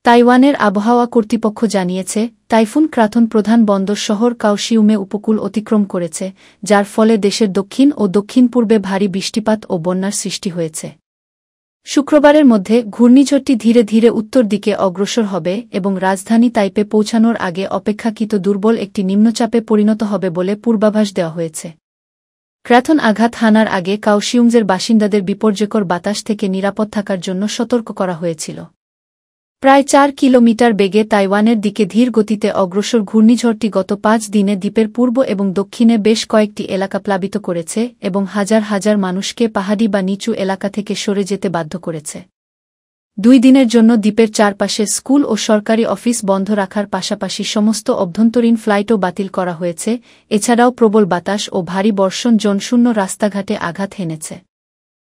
তাইওয়ানের আবহাওয়া কর্তৃপক্ষ জানিয়েছে, টাইফুন ক্রাথন প্রধান বন্দর শহর কাওশিউমে উপকূল অতিক্রম করেছে, যার ফলে দেশের দক্ষিণ ও দক্ষিণ-পূর্বে ভারী বৃষ্টিপাত ও বন্যার সৃষ্টি হয়েছে। শুক্রবারের মধ্যে ঘূর্ণিঝড়টি ধীরে ধীরে উত্তর দিকে অগ্রসর হবে এবং রাজধানী তাইপে পৌঁছানোর আগে অপেক্ষাকৃত দুর্বল একটি নিম্নচাপে পরিণত হবে বলে পূর্বাভাস দেওয়া হয়েছে। ক্রাথন আঘাত হানার আগে কাওশিউংয়ের বাসিন্দাদের বিপর্যয়কর বাতাস থেকে নিরাপদ থাকার জন্য সতর্ক করা হয়েছিল। প্রায় ৪ কিলোমিটার বেগে তাইওয়ানের দিকে ধীর গতিতে অগ্রসর ঘূর্ণিঝড়টি গত ৫ দিনে দ্বীপের পূর্ব এবং দক্ষিণে বেশ কয়েকটি এলাকা প্লাবিত করেছে এবং হাজার হাজার মানুষকে পাহাড়ি বা নিচু এলাকা থেকে সরে যেতে বাধ্য করেছে। ২ দিনের জন্য দ্বীপের চারপাশে স্কুল ও সরকারি অফিস বন্ধ রাখার পাশাপাশি সমস্ত অভ্যন্তরীণ ফ্লাইটও বাতিল করা হয়েছে। এছাড়াও প্রবল বাতাস ও ভারী বর্ষণ জনশূন্য রাস্তাঘাটে আঘাত হেনেছে।